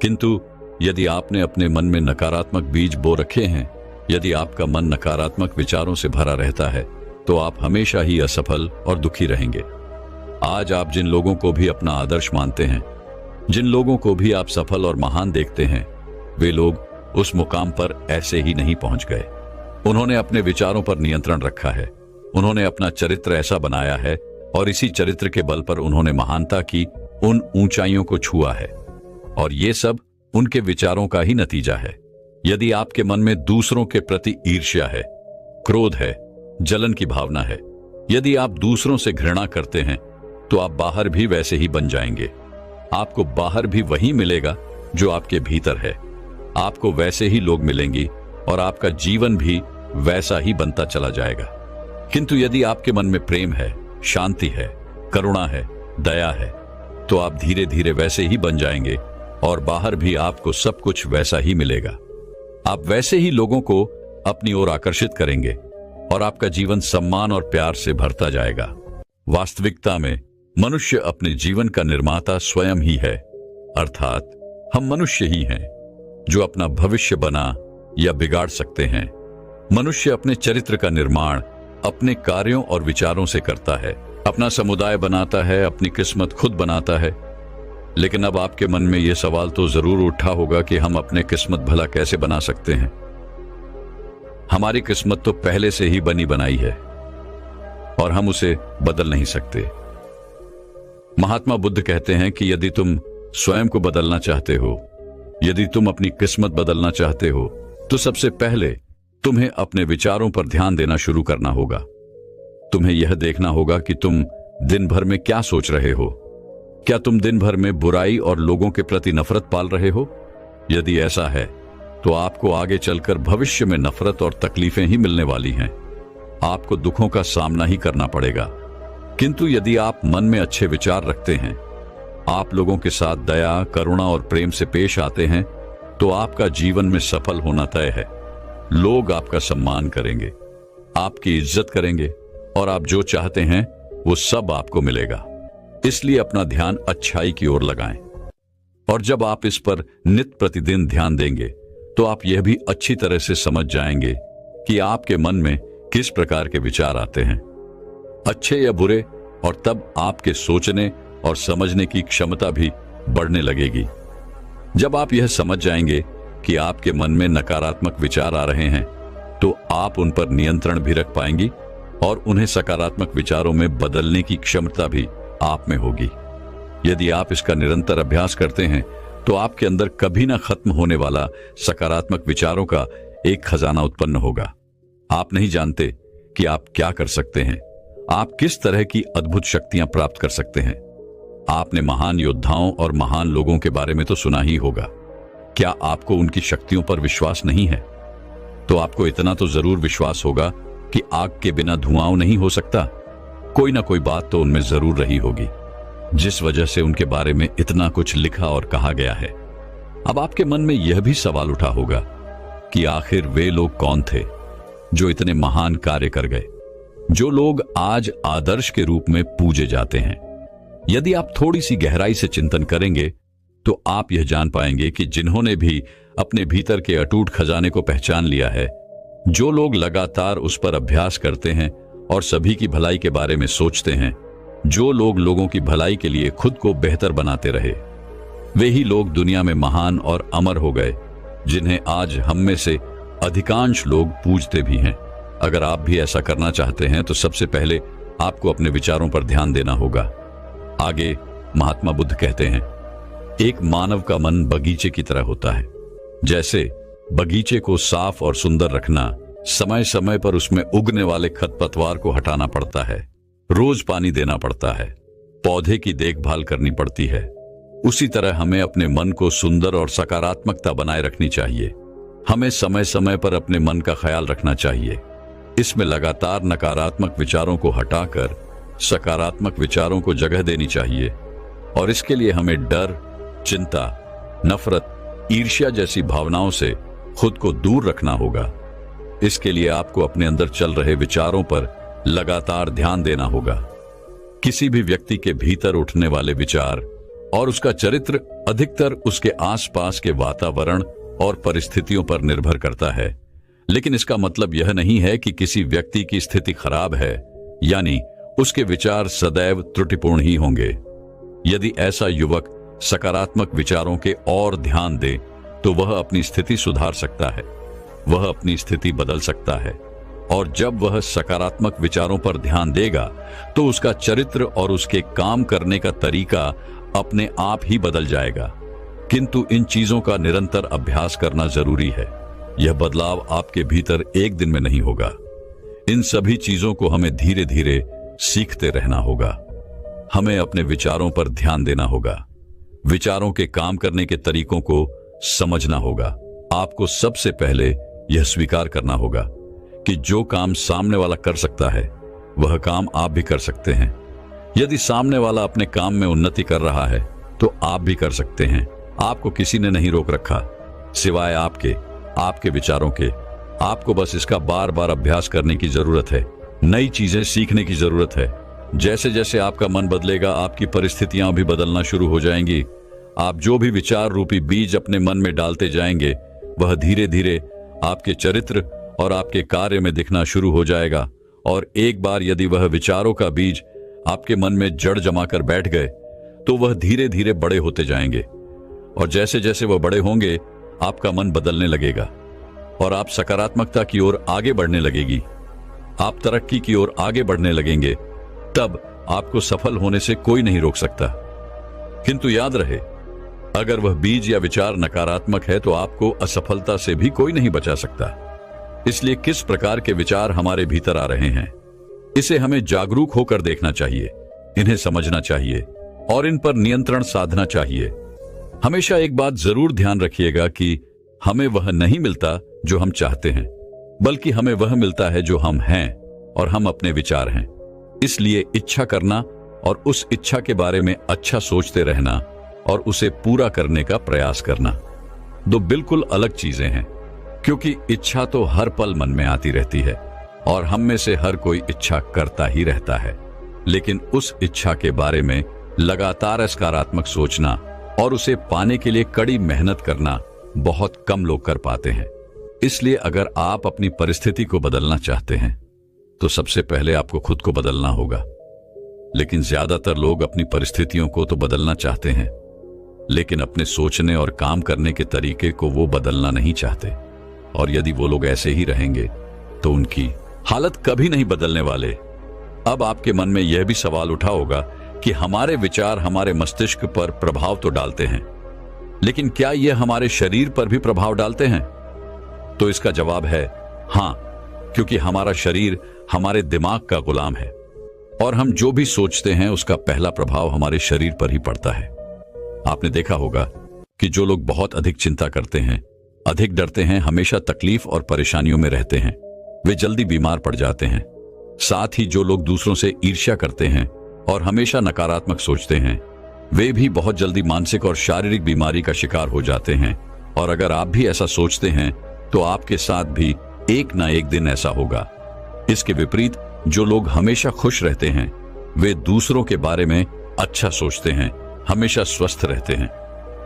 किंतु यदि आपने अपने मन में नकारात्मक बीज बो रखे हैं, यदि आपका मन नकारात्मक विचारों से भरा रहता है, तो आप हमेशा ही असफल और दुखी रहेंगे। आज आप जिन लोगों को भी अपना आदर्श मानते हैं, जिन लोगों को भी आप सफल और महान देखते हैं, वे लोग उस मुकाम पर ऐसे ही नहीं पहुंच गए। उन्होंने अपने विचारों पर नियंत्रण रखा है, उन्होंने अपना चरित्र ऐसा बनाया है और इसी चरित्र के बल पर उन्होंने महानता की उन ऊंचाइयों को छुआ है, और ये सब उनके विचारों का ही नतीजा है। यदि आपके मन में दूसरों के प्रति ईर्ष्या है, क्रोध है, जलन की भावना है, यदि आप दूसरों से घृणा करते हैं, तो आप बाहर भी वैसे ही बन जाएंगे। आपको बाहर भी वही मिलेगा जो आपके भीतर है। आपको वैसे ही लोग मिलेंगी और आपका जीवन भी वैसा ही बनता चला जाएगा। किंतु यदि आपके मन में प्रेम है, शांति है, करुणा है, दया है, तो आप धीरे धीरे वैसे ही बन जाएंगे और बाहर भी आपको सब कुछ वैसा ही मिलेगा। आप वैसे ही लोगों को अपनी ओर आकर्षित करेंगे और आपका जीवन सम्मान और प्यार से भरता जाएगा। वास्तविकता में मनुष्य अपने जीवन का निर्माता स्वयं ही है, अर्थात हम मनुष्य ही हैं जो अपना भविष्य बना या बिगाड़ सकते हैं। मनुष्य अपने चरित्र का निर्माण अपने कार्यों और विचारों से करता है, अपना समुदाय बनाता है, अपनी किस्मत खुद बनाता है। लेकिन अब आपके मन में यह सवाल तो जरूर उठा होगा कि हम अपने किस्मत भला कैसे बना सकते हैं। हमारी किस्मत तो पहले से ही बनी बनाई है और हम उसे बदल नहीं सकते। महात्मा बुद्ध कहते हैं कि यदि तुम स्वयं को बदलना चाहते हो, यदि तुम अपनी किस्मत बदलना चाहते हो, तो सबसे पहले तुम्हें अपने विचारों पर ध्यान देना शुरू करना होगा। तुम्हें यह देखना होगा कि तुम दिन भर में क्या सोच रहे हो। क्या तुम दिन भर में बुराई और लोगों के प्रति नफरत पाल रहे हो? यदि ऐसा है तो आपको आगे चलकर भविष्य में नफरत और तकलीफें ही मिलने वाली हैं। आपको दुखों का सामना ही करना पड़ेगा। किंतु यदि आप मन में अच्छे विचार रखते हैं, आप लोगों के साथ दया, करुणा और प्रेम से पेश आते हैं, तो आपका जीवन में सफल होना तय है। लोग आपका सम्मान करेंगे, आपकी इज्जत करेंगे और आप जो चाहते हैं वो सब आपको मिलेगा। इसलिए अपना ध्यान अच्छाई की ओर लगाएं। और जब आप इस पर नित्य प्रतिदिन ध्यान देंगे, तो आप यह भी अच्छी तरह से समझ जाएंगे कि आपके मन में किस प्रकार के विचार आते हैं, अच्छे या बुरे, और तब आपके सोचने और समझने की क्षमता भी बढ़ने लगेगी। जब आप यह समझ जाएंगे कि आपके मन में नकारात्मक विचार आ रहे हैं, तो आप उन पर नियंत्रण भी रख पाएंगी और उन्हें सकारात्मक विचारों में बदलने की क्षमता भी आप में होगी। यदि आप इसका निरंतर अभ्यास करते हैं, तो आपके अंदर कभी ना खत्म होने वाला सकारात्मक विचारों का एक खजाना उत्पन्न होगा। आप नहीं जानते कि आप क्या कर सकते हैं, आप किस तरह की अद्भुत शक्तियां प्राप्त कर सकते हैं। आपने महान योद्धाओं और महान लोगों के बारे में तो सुना ही होगा। क्या आपको उनकी शक्तियों पर विश्वास नहीं है? तो आपको इतना तो जरूर विश्वास होगा कि आग के बिना धुआं नहीं हो सकता। कोई ना कोई बात तो उनमें जरूर रही होगी, जिस वजह से उनके बारे में इतना कुछ लिखा और कहा गया है। अब आपके मन में यह भी सवाल उठा होगा कि आखिर वे लोग कौन थे जो इतने महान कार्य कर गए, जो लोग आज आदर्श के रूप में पूजे जाते हैं। यदि आप थोड़ी सी गहराई से चिंतन करेंगे, तो आप यह जान पाएंगे कि जिन्होंने भी अपने भीतर के अटूट खजाने को पहचान लिया है, जो लोग लगातार उस पर अभ्यास करते हैं और सभी की भलाई के बारे में सोचते हैं, जो लोग लोगों की भलाई के लिए खुद को बेहतर बनाते रहे, वे ही लोग दुनिया में महान और अमर हो गए, जिन्हें आज हम में से अधिकांश लोग पूजते भी हैं। अगर आप भी ऐसा करना चाहते हैं, तो सबसे पहले आपको अपने विचारों पर ध्यान देना होगा। आगे महात्मा बुद्ध कहते हैं, एक मानव का मन बगीचे की तरह होता है। जैसे बगीचे को साफ और सुंदर रखना, समय समय पर उसमें उगने वाले खरपतवार को हटाना पड़ता है, रोज पानी देना पड़ता है, पौधे की देखभाल करनी पड़ती है, उसी तरह हमें अपने मन को सुंदर और सकारात्मकता बनाए रखनी चाहिए। हमें समय समय पर अपने मन का ख्याल रखना चाहिए। इसमें लगातार नकारात्मक विचारों को हटाकर सकारात्मक विचारों को जगह देनी चाहिए, और इसके लिए हमें डर, चिंता, नफरत, ईर्ष्या जैसी भावनाओं से खुद को दूर रखना होगा। इसके लिए आपको अपने अंदर चल रहे विचारों पर लगातार ध्यान देना होगा। किसी भी व्यक्ति के भीतर उठने वाले विचार और उसका चरित्र अधिकतर उसके आसपास के वातावरण और परिस्थितियों पर निर्भर करता है। लेकिन इसका मतलब यह नहीं है कि किसी व्यक्ति की स्थिति खराब है, यानी उसके विचार सदैव त्रुटिपूर्ण ही होंगे। यदि ऐसा युवक सकारात्मक विचारों के और ध्यान दे, तो वह अपनी स्थिति सुधार सकता है, वह अपनी स्थिति बदल सकता है। और जब वह सकारात्मक विचारों पर ध्यान देगा तो उसका चरित्र और उसके काम करने का तरीका अपने आप ही बदल जाएगा। किंतु इन चीजों का निरंतर अभ्यास करना जरूरी है। यह बदलाव आपके भीतर एक दिन में नहीं होगा। इन सभी चीजों को हमें धीरे धीरे सीखते रहना होगा। हमें अपने विचारों पर ध्यान देना होगा, विचारों के काम करने के तरीकों को समझना होगा। आपको सबसे पहले यह स्वीकार करना होगा कि जो काम सामने वाला कर सकता है वह काम आप भी कर सकते हैं। यदि सामने वाला अपने काम में उन्नति कर रहा है तो आप भी कर सकते हैं। आपको किसी ने नहीं रोक रखा सिवाय आपके विचारों के। आपको बस इसका बार बार अभ्यास करने की जरूरत है, नई चीजें सीखने की जरूरत है। जैसे जैसे आपका मन बदलेगा आपकी परिस्थितियां भी बदलना शुरू हो जाएंगी। आप जो भी विचार रूपी बीज अपने मन में डालते जाएंगे वह धीरे धीरे आपके चरित्र और आपके कार्य में दिखना शुरू हो जाएगा। और एक बार यदि वह विचारों का बीज आपके मन में जड़ जमाकर बैठ गए तो वह धीरे धीरे बड़े होते जाएंगे। और जैसे जैसे वह बड़े होंगे आपका मन बदलने लगेगा और आप सकारात्मकता की ओर आगे बढ़ने लगेगी। आप तरक्की की ओर आगे बढ़ने लगेंगे। तब आपको सफल होने से कोई नहीं रोक सकता। किंतु याद रहे, अगर वह बीज या विचार नकारात्मक है तो आपको असफलता से भी कोई नहीं बचा सकता। इसलिए किस प्रकार के विचार हमारे भीतर आ रहे हैं, इसे हमें जागरूक होकर देखना चाहिए, इन्हें समझना चाहिए और इन पर नियंत्रण साधना चाहिए। हमेशा एक बात जरूर ध्यान रखिएगा कि हमें वह नहीं मिलता जो हम चाहते हैं, बल्कि हमें वह मिलता है जो हम हैं और हम अपने विचार हैं। इसलिए इच्छा करना और उस इच्छा के बारे में अच्छा सोचते रहना और उसे पूरा करने का प्रयास करना दो बिल्कुल अलग चीजें हैं। क्योंकि इच्छा तो हर पल मन में आती रहती है और हम में से हर कोई इच्छा करता ही रहता है, लेकिन उस इच्छा के बारे में लगातार सकारात्मक सोचना और उसे पाने के लिए कड़ी मेहनत करना बहुत कम लोग कर पाते हैं। इसलिए अगर आप अपनी परिस्थिति को बदलना चाहते हैं तो सबसे पहले आपको खुद को बदलना होगा। लेकिन ज्यादातर लोग अपनी परिस्थितियों को तो बदलना चाहते हैं, लेकिन अपने सोचने और काम करने के तरीके को वो बदलना नहीं चाहते। और यदि वो लोग ऐसे ही रहेंगे तो उनकी हालत कभी नहीं बदलने वाले। अब आपके मन में यह भी सवाल उठा होगा कि हमारे विचार हमारे मस्तिष्क पर प्रभाव तो डालते हैं, लेकिन क्या यह हमारे शरीर पर भी प्रभाव डालते हैं? तो इसका जवाब है हां, क्योंकि हमारा शरीर हमारे दिमाग का गुलाम है और हम जो भी सोचते हैं उसका पहला प्रभाव हमारे शरीर पर ही पड़ता है। आपने देखा होगा कि जो लोग बहुत अधिक चिंता करते हैं, अधिक डरते हैं, हमेशा तकलीफ और परेशानियों में रहते हैं, वे जल्दी बीमार पड़ जाते हैं। साथ ही जो लोग दूसरों से ईर्ष्या करते हैं और हमेशा नकारात्मक सोचते हैं, वे भी बहुत जल्दी मानसिक और शारीरिक बीमारी का शिकार हो जाते हैं। और अगर आप भी ऐसा सोचते हैं तो आपके साथ भी एक ना एक दिन ऐसा होगा। इसके विपरीत जो लोग हमेशा खुश रहते हैं, वे दूसरों के बारे में अच्छा सोचते हैं, हमेशा स्वस्थ रहते हैं।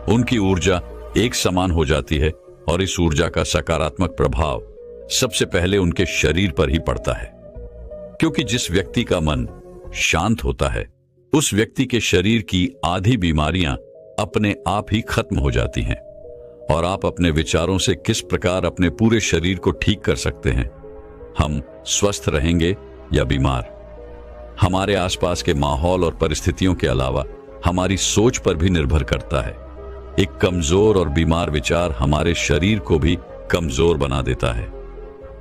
उनकी ऊर्जा एक समान हो जाती है और इस ऊर्जा का सकारात्मक प्रभाव सबसे पहले उनके शरीर पर ही पड़ता है। क्योंकि जिस व्यक्ति का मन शांत होता है उस व्यक्ति के शरीर की आधी बीमारियां अपने आप ही खत्म हो जाती हैं। और आप अपने विचारों से किस प्रकार अपने पूरे शरीर को ठीक कर सकते हैं, हम स्वस्थ रहेंगे या बीमार, हमारे आसपास के माहौल और परिस्थितियों के अलावा हमारी सोच पर भी निर्भर करता है। एक कमजोर और बीमार विचार हमारे शरीर को भी कमजोर बना देता है।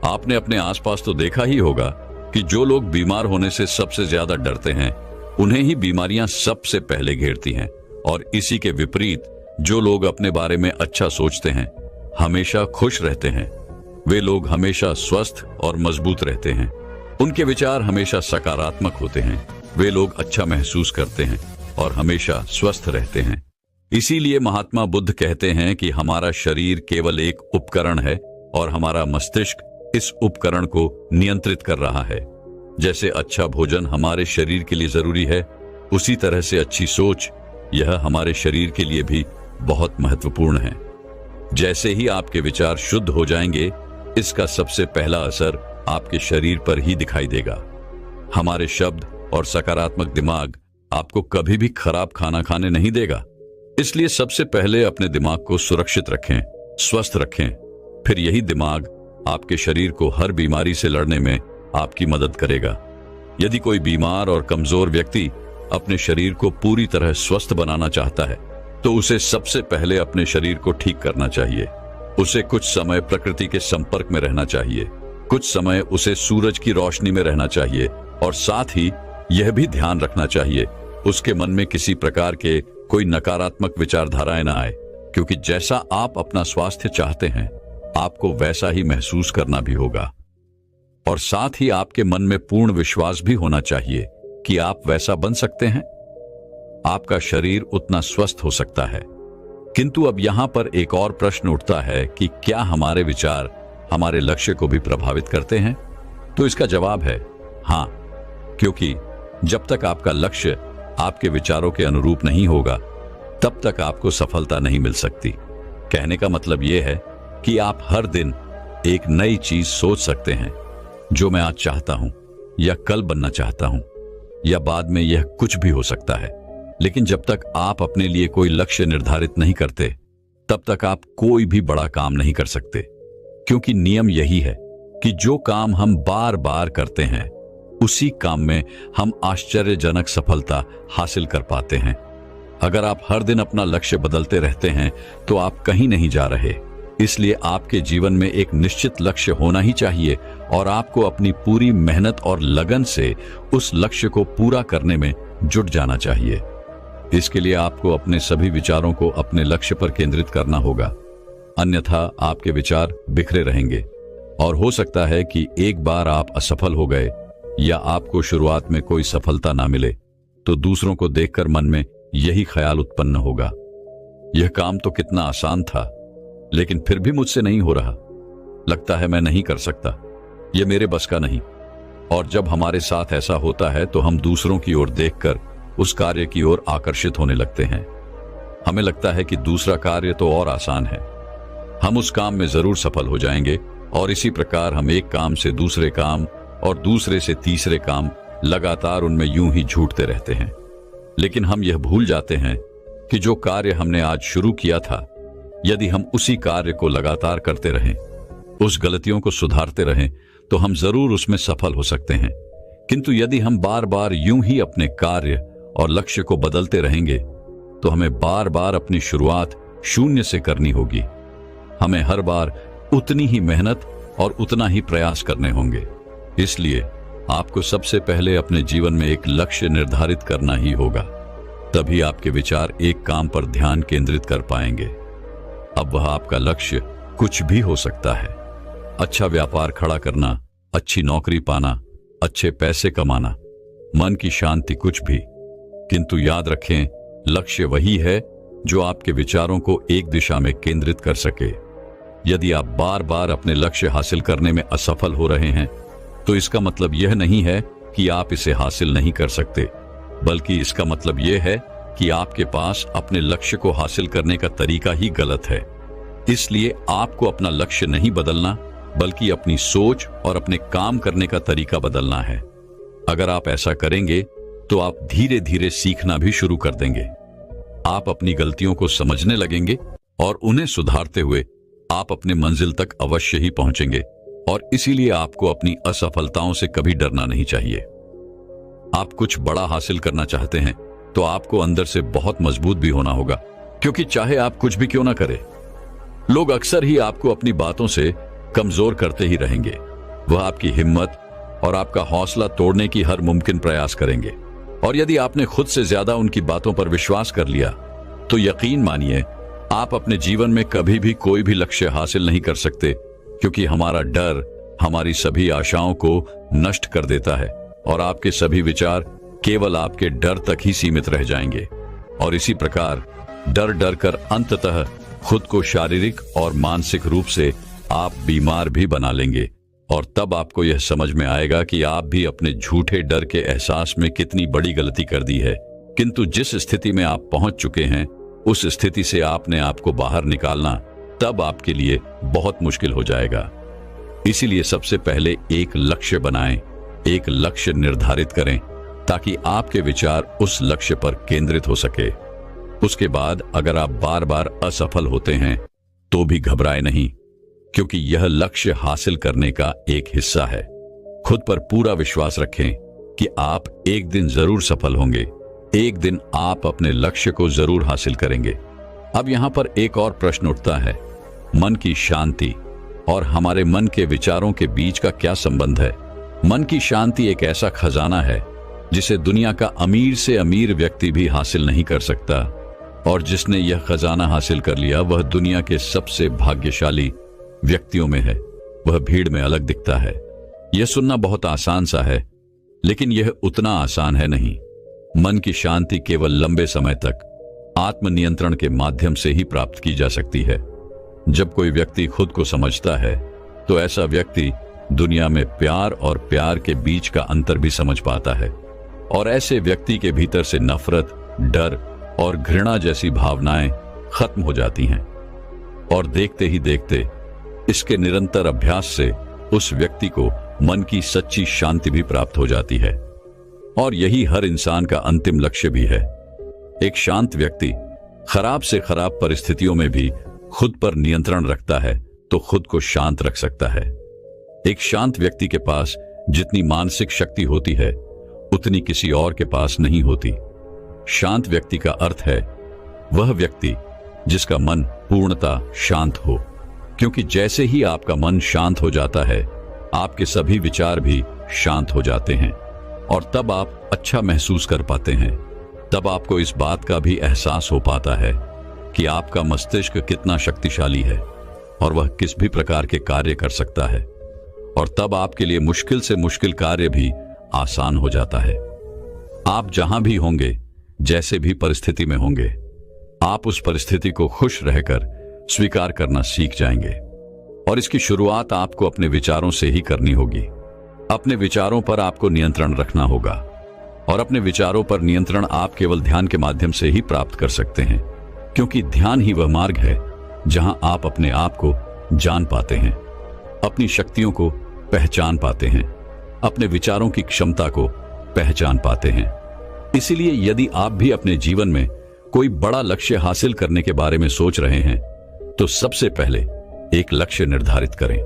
आपने अपने आसपास तो देखा ही होगा कि जो लोग बीमार होने से सबसे ज्यादा डरते हैं उन्हें ही बीमारियां सबसे पहले घेरती हैं। और इसी के विपरीत जो लोग अपने बारे में अच्छा सोचते हैं, हमेशा खुश रहते हैं, वे लोग हमेशा स्वस्थ और मजबूत रहते हैं। उनके विचार हमेशा सकारात्मक होते हैं, वे लोग अच्छा महसूस करते हैं और हमेशा स्वस्थ रहते हैं। इसीलिए महात्मा बुद्ध कहते हैं कि हमारा शरीर केवल एक उपकरण है और हमारा मस्तिष्क इस उपकरण को नियंत्रित कर रहा है। जैसे अच्छा भोजन हमारे शरीर के लिए जरूरी है, उसी तरह से अच्छी सोच यह हमारे शरीर के लिए भी बहुत महत्वपूर्ण है। जैसे ही आपके विचार शुद्ध हो जाएंगे, इसका सबसे पहला असर आपके शरीर पर ही दिखाई देगा। हमारे शब्द और सकारात्मक दिमाग आपको कभी भी खराब खाना खाने नहीं देगा। इसलिए सबसे पहले अपने दिमाग को सुरक्षित रखें, स्वस्थ रखें, फिर यही दिमाग आपके शरीर को हर बीमारी से लड़ने में आपकी मदद करेगा। यदि कोई बीमार और कमजोर व्यक्ति अपने शरीर को पूरी तरह स्वस्थ बनाना चाहता है तो उसे सबसे पहले अपने शरीर को ठीक करना चाहिए। उसे कुछ समय प्रकृति के संपर्क में रहना चाहिए, कुछ समय उसे सूरज की रोशनी में रहना चाहिए और साथ ही यह भी ध्यान रखना चाहिए उसके मन में किसी प्रकार के कोई नकारात्मक विचारधाराएं ना आए, क्योंकि जैसा आप अपना स्वास्थ्य चाहते हैं आपको वैसा ही महसूस करना भी होगा। और साथ ही आपके मन में पूर्ण विश्वास भी होना चाहिए कि आप वैसा बन सकते हैं, आपका शरीर उतना स्वस्थ हो सकता है। किंतु अब यहां पर एक और प्रश्न उठता है कि क्या हमारे विचार हमारे लक्ष्य को भी प्रभावित करते हैं? तो इसका जवाब है हां, क्योंकि जब तक आपका लक्ष्य आपके विचारों के अनुरूप नहीं होगा तब तक आपको सफलता नहीं मिल सकती। कहने का मतलब यह है कि आप हर दिन एक नई चीज सोच सकते हैं, जो मैं आज चाहता हूं या कल बनना चाहता हूं या बाद में यह कुछ भी हो सकता है। लेकिन जब तक आप अपने लिए कोई लक्ष्य निर्धारित नहीं करते तब तक आप कोई भी बड़ा काम नहीं कर सकते, क्योंकि नियम यही है कि जो काम हम बार बार करते हैं उसी काम में हम आश्चर्यजनक सफलता हासिल कर पाते हैं। अगर आप हर दिन अपना लक्ष्य बदलते रहते हैं तो आप कहीं नहीं जा रहे। इसलिए आपके जीवन में एक निश्चित लक्ष्य होना ही चाहिए और आपको अपनी पूरी मेहनत और लगन से उस लक्ष्य को पूरा करने में जुट जाना चाहिए। इसके लिए आपको अपने सभी विचारों को अपने लक्ष्य पर केंद्रित करना होगा, अन्यथा आपके विचार बिखरे रहेंगे और हो सकता है कि एक बार आप असफल हो गए या आपको शुरुआत में कोई सफलता ना मिले तो दूसरों को देखकर मन में यही ख्याल उत्पन्न होगा, यह काम तो कितना आसान था लेकिन फिर भी मुझसे नहीं हो रहा, लगता है मैं नहीं कर सकता, यह मेरे बस का नहीं। और जब हमारे साथ ऐसा होता है तो हम दूसरों की ओर देखकर उस कार्य की ओर आकर्षित होने लगते हैं। हमें लगता है कि दूसरा कार्य तो और आसान है, हम उस काम में जरूर सफल हो जाएंगे और इसी प्रकार हम एक काम से दूसरे काम और दूसरे से तीसरे काम लगातार उनमें यूं ही झूठते रहते हैं। लेकिन हम यह भूल जाते हैं कि जो कार्य हमने आज शुरू किया था, यदि हम उसी कार्य को लगातार करते रहें, उस गलतियों को सुधारते रहें तो हम जरूर उसमें सफल हो सकते हैं। किंतु यदि हम बार बार यूं ही अपने कार्य और लक्ष्य को बदलते रहेंगे तो हमें बार बार अपनी शुरुआत शून्य से करनी होगी। हमें हर बार उतनी ही मेहनत और उतना ही प्रयास करने होंगे। इसलिए आपको सबसे पहले अपने जीवन में एक लक्ष्य निर्धारित करना ही होगा, तभी आपके विचार एक काम पर ध्यान केंद्रित कर पाएंगे। अब वह आपका लक्ष्य कुछ भी हो सकता है, अच्छा व्यापार खड़ा करना, अच्छी नौकरी पाना, अच्छे पैसे कमाना, मन की शांति, कुछ भी। किंतु याद रखें, लक्ष्य वही है जो आपके विचारों को एक दिशा में केंद्रित कर सके। यदि आप बार बार अपने लक्ष्य हासिल करने में असफल हो रहे हैं तो इसका मतलब यह नहीं है कि आप इसे हासिल नहीं कर सकते, बल्कि इसका मतलब यह है कि आपके पास अपने लक्ष्य को हासिल करने का तरीका ही गलत है। इसलिए आपको अपना लक्ष्य नहीं बदलना, बल्कि अपनी सोच और अपने काम करने का तरीका बदलना है। अगर आप ऐसा करेंगे तो आप धीरे धीरे सीखना भी शुरू कर देंगे। आप अपनी गलतियों को समझने लगेंगे और उन्हें सुधारते हुए आप अपने मंजिल तक अवश्य ही पहुंचेंगे। और इसीलिए आपको अपनी असफलताओं से कभी डरना नहीं चाहिए। आप कुछ बड़ा हासिल करना चाहते हैं तो आपको अंदर से बहुत मजबूत भी होना होगा, क्योंकि चाहे आप कुछ भी क्यों ना करें, लोग अक्सर ही आपको अपनी बातों से कमजोर करते ही रहेंगे। वह आपकी हिम्मत और आपका हौसला तोड़ने की हर मुमकिन प्रयास करेंगे। और यदि आपने खुद से ज्यादा उनकी बातों पर विश्वास कर लिया तो यकीन मानिए आप अपने जीवन में कभी भी कोई भी लक्ष्य हासिल नहीं कर सकते, क्योंकि हमारा डर हमारी सभी आशाओं को नष्ट कर देता है और आपके सभी विचार केवल आपके डर तक ही सीमित रह जाएंगे। और इसी प्रकार डर डर कर अंततः खुद को शारीरिक और मानसिक रूप से आप बीमार भी बना लेंगे। और तब आपको यह समझ में आएगा कि आप भी अपने झूठे डर के एहसास में कितनी बड़ी गलती कर दी है। किंतु जिस स्थिति में आप पहुंच चुके हैं उस स्थिति से आपने आपको बाहर निकालना तब आपके लिए बहुत मुश्किल हो जाएगा। इसीलिए सबसे पहले एक लक्ष्य बनाएं, एक लक्ष्य निर्धारित करें ताकि आपके विचार उस लक्ष्य पर केंद्रित हो सके। उसके बाद अगर आप बार बार असफल होते हैं तो भी घबराएं नहीं, क्योंकि यह लक्ष्य हासिल करने का एक हिस्सा है। खुद पर पूरा विश्वास रखें कि आप एक दिन जरूर सफल होंगे। एक दिन आप अपने लक्ष्य को जरूर हासिल करेंगे। अब यहां पर एक और प्रश्न उठता है, मन की शांति और हमारे मन के विचारों के बीच का क्या संबंध है? मन की शांति एक ऐसा खजाना है जिसे दुनिया का अमीर से अमीर व्यक्ति भी हासिल नहीं कर सकता, और जिसने यह खजाना हासिल कर लिया वह दुनिया के सबसे भाग्यशाली व्यक्तियों में है। वह भीड़ में अलग दिखता है। यह सुनना बहुत आसान सा है, लेकिन यह उतना आसान है नहीं। मन की शांति केवल लंबे समय तक आत्मनियंत्रण के माध्यम से ही प्राप्त की जा सकती है। जब कोई व्यक्ति खुद को समझता है तो ऐसा व्यक्ति दुनिया में प्यार और प्यार के बीच का अंतर भी समझ पाता है, और ऐसे व्यक्ति के भीतर से नफरत, डर और घृणा जैसी भावनाएं खत्म हो जाती हैं। और देखते ही देखते इसके निरंतर अभ्यास से उस व्यक्ति को मन की सच्ची शांति भी प्राप्त हो जाती है। और यही हर इंसान का अंतिम लक्ष्य भी है। एक शांत व्यक्ति खराब से खराब परिस्थितियों में भी खुद पर नियंत्रण रखता है तो खुद को शांत रख सकता है। एक शांत व्यक्ति के पास जितनी मानसिक शक्ति होती है उतनी किसी और के पास नहीं होती। शांत व्यक्ति का अर्थ है वह व्यक्ति जिसका मन पूर्णतः शांत हो, क्योंकि जैसे ही आपका मन शांत हो जाता है आपके सभी विचार भी शांत हो जाते हैं, और तब आप अच्छा महसूस कर पाते हैं। तब आपको इस बात का भी एहसास हो पाता है कि आपका मस्तिष्क कितना शक्तिशाली है और वह किस भी प्रकार के कार्य कर सकता है, और तब आपके लिए मुश्किल से मुश्किल कार्य भी आसान हो जाता है। आप जहां भी होंगे, जैसे भी परिस्थिति में होंगे, आप उस परिस्थिति को खुश रहकर स्वीकार करना सीख जाएंगे। और इसकी शुरुआत आपको अपने विचारों से ही करनी होगी। अपने विचारों पर आपको नियंत्रण रखना होगा, और अपने विचारों पर नियंत्रण आप केवल ध्यान के माध्यम से ही प्राप्त कर सकते हैं, क्योंकि ध्यान ही वह मार्ग है जहां आप अपने आप को जान पाते हैं, अपनी शक्तियों को पहचान पाते हैं, अपने विचारों की क्षमता को पहचान पाते हैं। इसीलिए यदि आप भी अपने जीवन में कोई बड़ा लक्ष्य हासिल करने के बारे में सोच रहे हैं तो सबसे पहले एक लक्ष्य निर्धारित करें,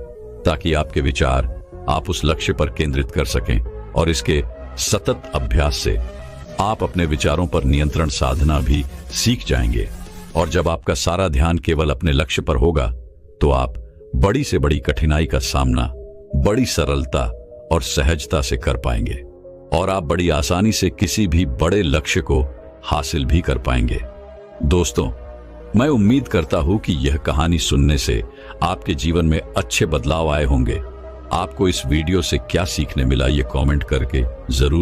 ताकि आपके विचार आप उस लक्ष्य पर केंद्रित कर सकें, और इसके सतत अभ्यास से आप अपने विचारों पर नियंत्रण साधना भी सीख जाएंगे। और जब आपका सारा ध्यान केवल अपने लक्ष्य पर होगा तो आप बड़ी से बड़ी कठिनाई का सामना बड़ी सरलता और सहजता से कर पाएंगे, और आप बड़ी आसानी से किसी भी बड़े लक्ष्य को हासिल भी कर पाएंगे। दोस्तों, मैं उम्मीद करता हूं कि यह कहानी सुनने से आपके जीवन में अच्छे बदलाव आए होंगे। आपको इस वीडियो से क्या सीखने मिला ये कमेंट करके जरूर